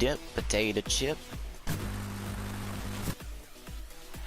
dip, potato chip.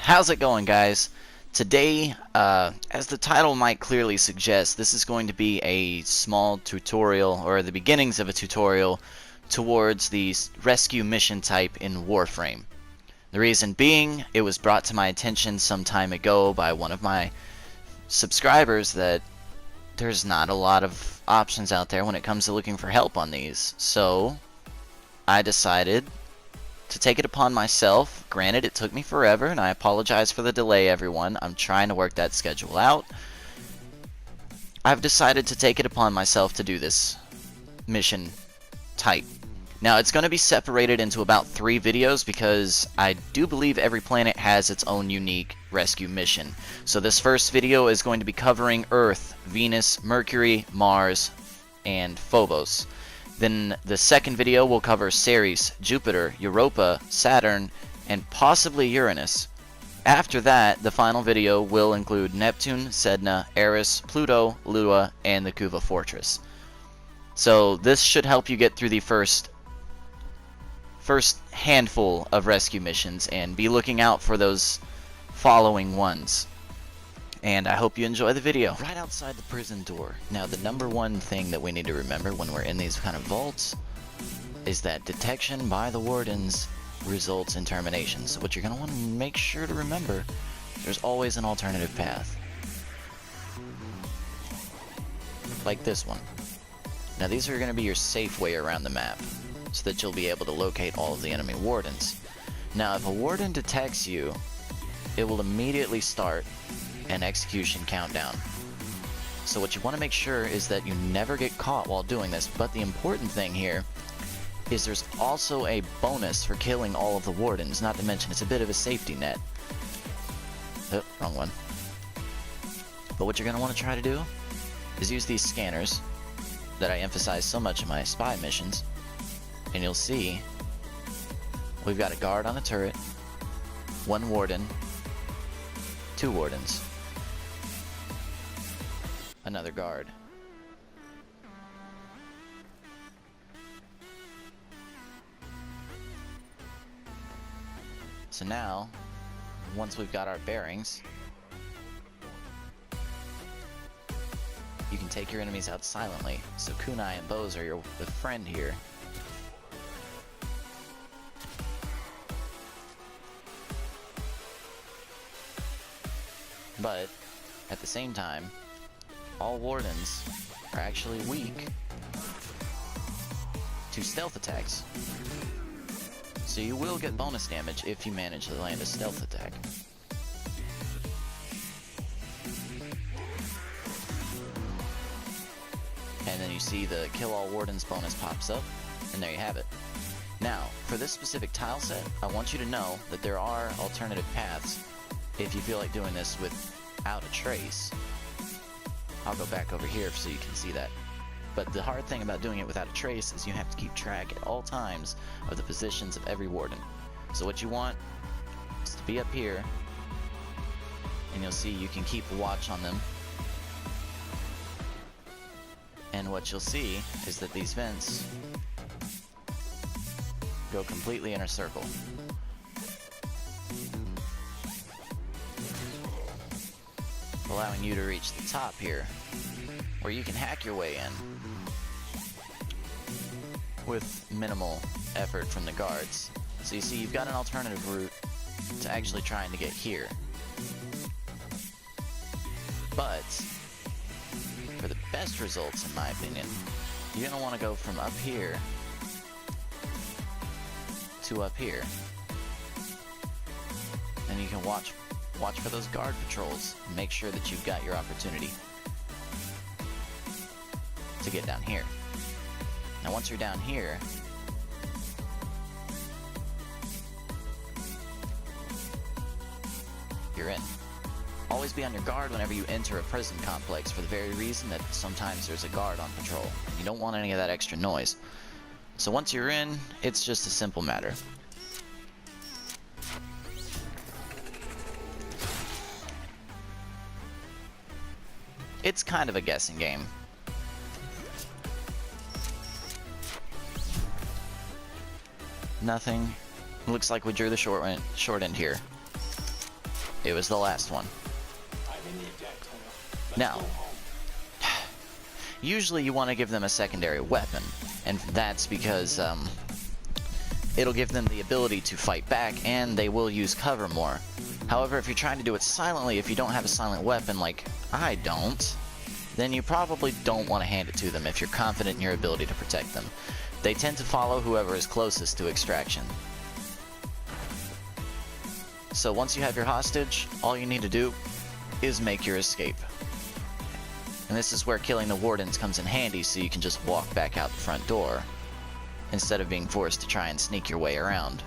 How's it going, guys? Today, as the title might clearly suggest, this is going to be a small tutorial, or the beginnings of a tutorial, towards the rescue mission type in Warframe. The reason being, it was brought to my attention some time ago by one of my subscribers that there's not a lot of options out there when it comes to looking for help on these. So, I decided to take it upon myself. Granted, it took me forever, and I apologize for the delay, everyone. I'm trying to work that schedule out. I've decided to take it upon myself to do this mission type. Now, it's going to be separated into about 3 videos because I do believe every planet has its own unique rescue mission. So this first video is going to be covering Earth, Venus, Mercury, Mars, and Phobos. Then the second video will cover Ceres, Jupiter, Europa, Saturn, and possibly Uranus. After that, the final video will include Neptune, Sedna, Eris, Pluto, Lua, and the Kuva Fortress. So this should help you get through the first handful of rescue missions, and be looking out for those following ones. And I hope you enjoy the video. Right outside the prison door. Now, the number one thing that we need to remember when we're in these kind of vaults is that detection by the wardens results in termination. So what you're going to want to make sure to remember, there's always an alternative path. Like this one. Now, these are going to be your safe way around the map, so that you'll be able to locate all of the enemy wardens. Now, if a warden detects you, it will immediately start an execution countdown. So what you want to make sure is that you never get caught while doing this, but the important thing here is there's also a bonus for killing all of the wardens, not to mention it's a bit of a safety net. Oh, wrong one. But what you're going to want to try to do is use these scanners that I emphasize so much in my spy missions, and you'll see we've got a guard on a turret, 1 warden, 2 wardens, another guard. So now, once we've got our bearings, you can take your enemies out silently. So kunai and bows are the friend here. But, at the same time, all wardens are actually weak to stealth attacks. So you will get bonus damage if you manage to land a stealth attack. And then you see the kill all wardens bonus pops up, and there you have it. Now, for this specific tile set, I want you to know that there are alternative paths if you feel like doing this without a trace. I'll go back over here so you can see that. But the hard thing about doing it without a trace is you have to keep track at all times of the positions of every warden. So what you want is to be up here, and you'll see you can keep watch on them. And what you'll see is that these vents go completely in a circle. Allowing you to reach the top here, where you can hack your way in with minimal effort from the guards. So you see, you've got an alternative route to actually trying to get here. But for the best results, in my opinion, you're going to want to go from up here to up here. And you can watch for those guard patrols and make sure that you've got your opportunity to get down here. Now once you're down here, you're in. Always be on your guard whenever you enter a prison complex, for the very reason that sometimes there's a guard on patrol. You don't want any of that extra noise. So once you're in, it's just a simple matter. It's kind of a guessing game. Nothing. Looks like we drew the short end here. It was the last one. Now, usually you want to give them a secondary weapon, and that's because it'll give them the ability to fight back, and they will use cover more. However, if you're trying to do it silently, if you don't have a silent weapon like I don't, then you probably don't want to hand it to them if you're confident in your ability to protect them. They tend to follow whoever is closest to extraction. So once you have your hostage, all you need to do is make your escape. And this is where killing the wardens comes in handy, so you can just walk back out the front door instead of being forced to try and sneak your way around.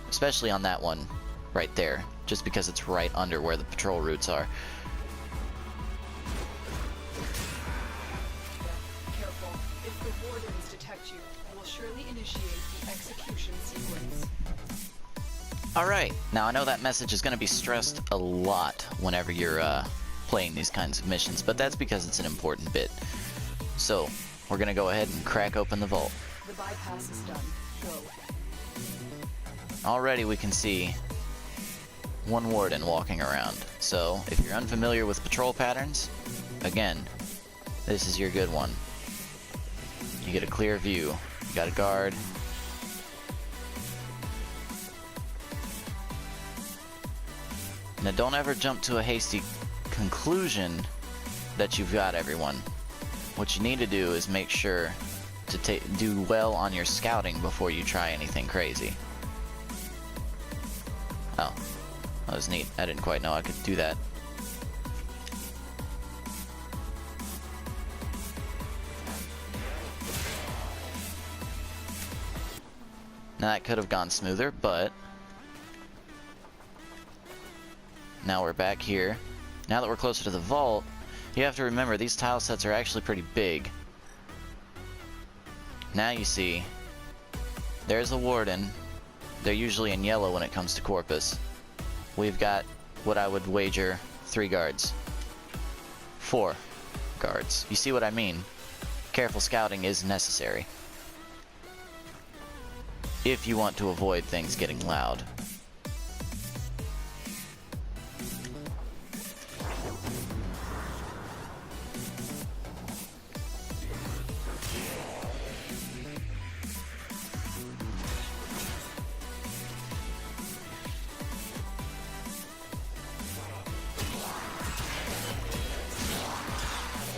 Especially on that one right there, just because it's right under where the patrol routes are. Careful. If the wardens detect you, we'll surely initiate the execution sequence. Alright, now I know that message is going to be stressed a lot whenever you're playing these kinds of missions, but that's because it's an important bit. So, we're going to go ahead and crack open the vault. The bypass is done. Go. Already we can see one warden walking around. So, if you're unfamiliar with patrol patterns, again, this is your good one. You get a clear view. You got a guard. Now don't ever jump to a hasty conclusion that you've got everyone. What you need to do is make sure to do well on your scouting before you try anything crazy. Oh, that was neat. I didn't quite know I could do that. Now that could have gone smoother, but now we're back here. Now that we're closer to the vault, you have to remember these tile sets are actually pretty big. Now you see, there's a warden. They're usually in yellow when it comes to Corpus. We've got what I would wager 3 guards. 4 guards. You see what I mean? Careful scouting is necessary if you want to avoid things getting loud.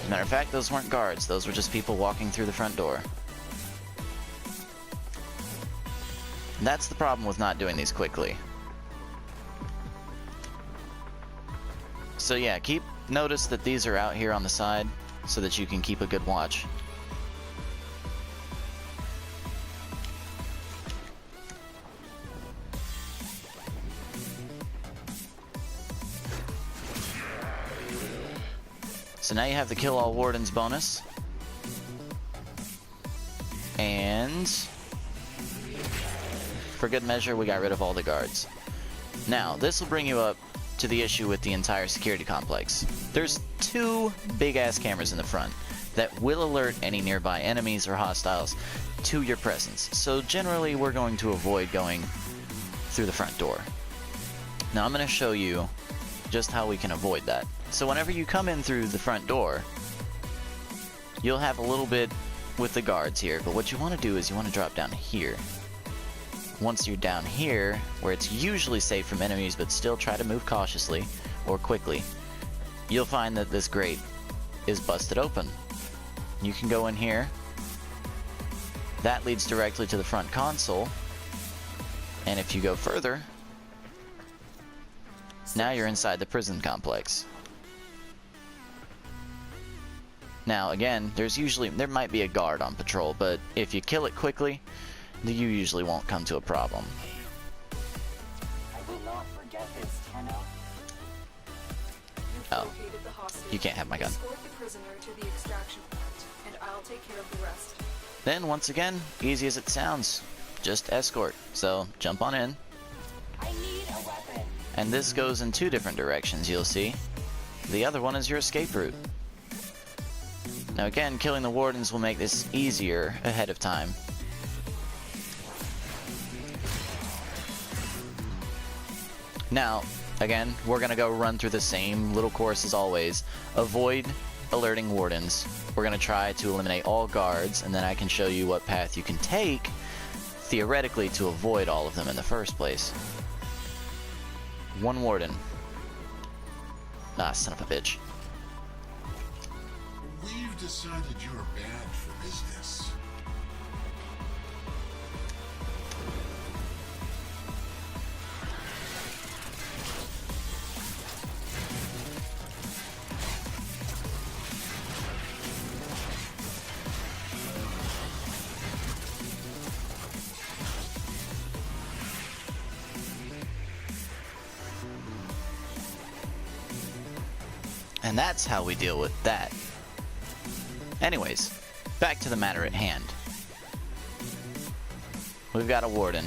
Matter of fact, those weren't guards, those were just people walking through the front door. And that's the problem with not doing these quickly. So yeah, notice that these are out here on the side so that you can keep a good watch. So now you have the kill all wardens bonus. And for good measure, we got rid of all the guards. Now, this will bring you up to the issue with the entire security complex. There's 2 big-ass cameras in the front that will alert any nearby enemies or hostiles to your presence. So generally, we're going to avoid going through the front door. Now, I'm going to show you just how we can avoid that. So whenever you come in through the front door, you'll have a little bit with the guards here, but what you want to do is you want to drop down here. Once you're down here, where it's usually safe from enemies but still try to move cautiously or quickly, you'll find that this grate is busted open. You can go in here. That leads directly to the front console, and if you go further, now you're inside the prison complex. Now again, there might be a guard on patrol, but if you kill it quickly, you usually won't come to a problem. I will not forget this, Tenno. Oh, you can't have my gun. Escort the prisoner to the extraction point, and I'll take care of the rest. Then once again, easy as it sounds, just escort. So jump on in. I need a weapon. And this goes in 2 different directions, you'll see. The other one is your escape route. Now again, killing the wardens will make this easier ahead of time. Now, again, we're going to go run through the same little course as always. Avoid alerting wardens. We're going to try to eliminate all guards, and then I can show you what path you can take, theoretically, to avoid all of them in the first place. One warden. Ah, son of a bitch. We've decided you're bad for business. And that's how we deal with that. Anyways, back to the matter at hand. We've got a warden.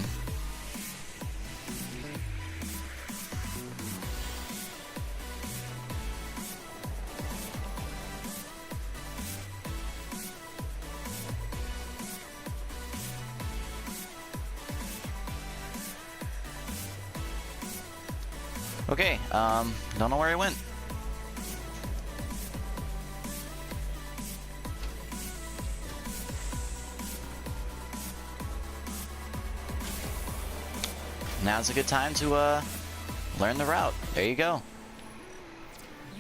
Okay, don't know where he went. Now's a good time to learn the route. There you go.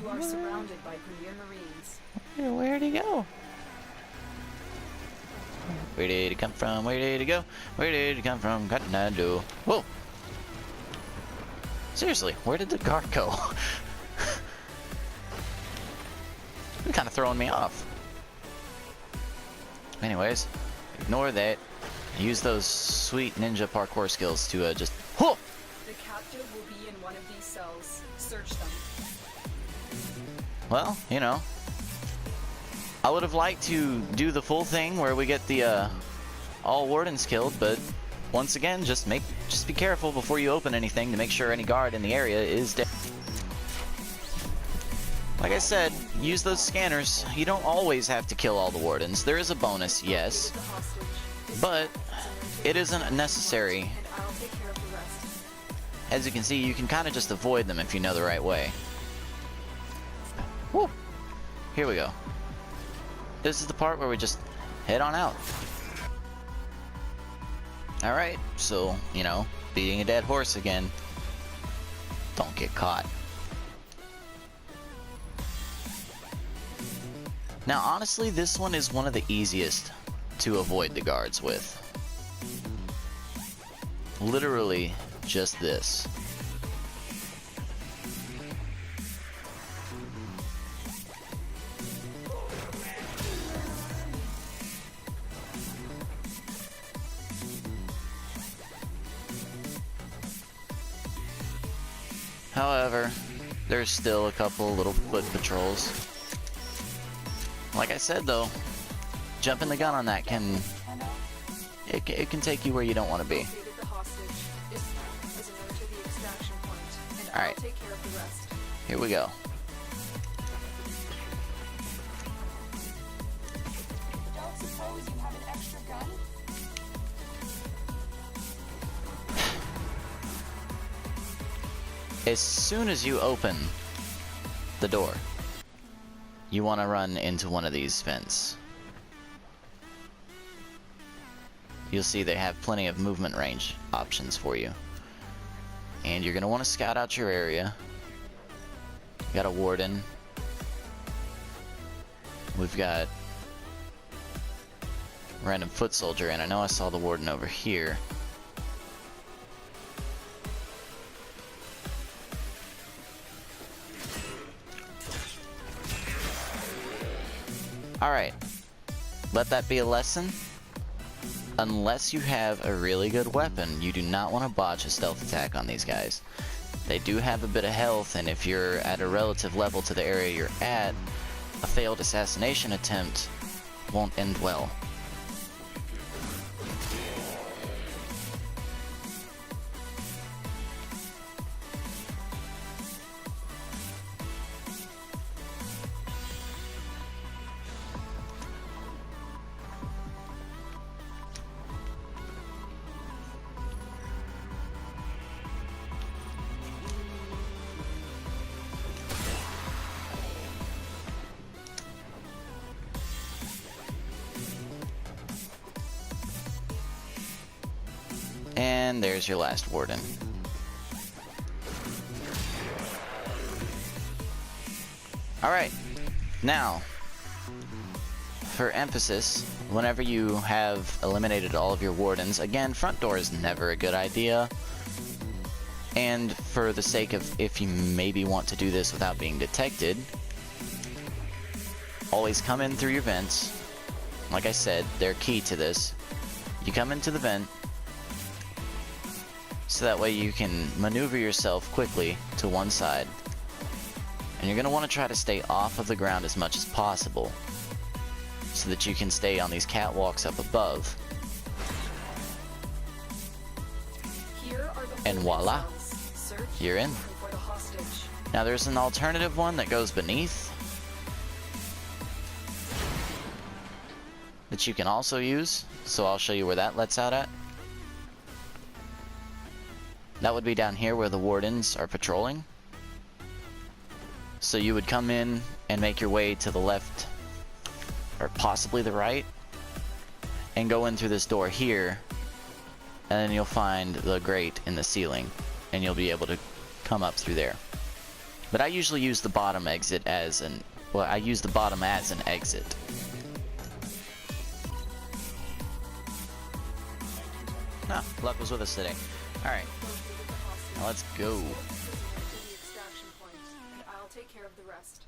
You are surrounded by Premier Marines. Where'd he go? Where did he come from? Where did he go? Where did he come from? Catanado. Whoa! Seriously, where did the guard go? You're kind of throwing me off. Anyways, ignore that. Use those sweet ninja parkour skills to just... Whoa! The captive will be in one of these cells. Search them. Well, you know, I would have liked to do the full thing where we get the all wardens killed, but once again, just be careful before you open anything to make sure any guard in the area is dead. Like I said, use those scanners. You don't always have to kill all the wardens. There is a bonus, yes, The hostage. but it isn't necessary. And I'll take care of the rest. As you can see, you can kind of just avoid them if you know the right way. Woo! Here we go. This is the part where we just head on out. Alright, so, you know, beating a dead horse again. Don't get caught. Now, honestly, this one is one of the easiest to avoid the guards with. Literally, just this. However, there's still a couple little foot patrols. Like I said though, jumping the gun on that can take you where you don't want to be. Located the hostage. As a note to the extraction point, and Alright. I'll take care of the rest. Here we go. Don't suppose you have an extra gun? As soon as you open the door, you want to run into one of these vents. You'll see they have plenty of movement range options for you. And you're going to want to scout out your area. You got a warden. We've got random foot soldier, and I know I saw the warden over here. Alright, let that be a lesson. Unless you have a really good weapon, you do not want to botch a stealth attack on these guys. They do have a bit of health, and if you're at a relative level to the area you're at, a failed assassination attempt won't end well. And there's your last warden. Alright, now, for emphasis, whenever you have eliminated all of your wardens, again, front door is never a good idea. And for the sake of if you maybe want to do this without being detected, always come in through your vents. Like I said, they're key to this. You come into the vent, so that way you can maneuver yourself quickly to one side. And you're going to want to try to stay off of the ground as much as possible, so that you can stay on these catwalks up above. Here are the And voila, Search you're in. for the hostage. Now there's an alternative one that goes beneath, that you can also use, so I'll show you where that lets out at. That would be down here where the wardens are patrolling. So you would come in and make your way to the left, or possibly the right, and go in through this door here, and then you'll find the grate in the ceiling, and you'll be able to come up through there. But I usually use the bottom exit as an, well, I use the bottom as an exit. Ah, luck was with us today. Alright, now let's go. The extraction point, and I'll take care of the rest.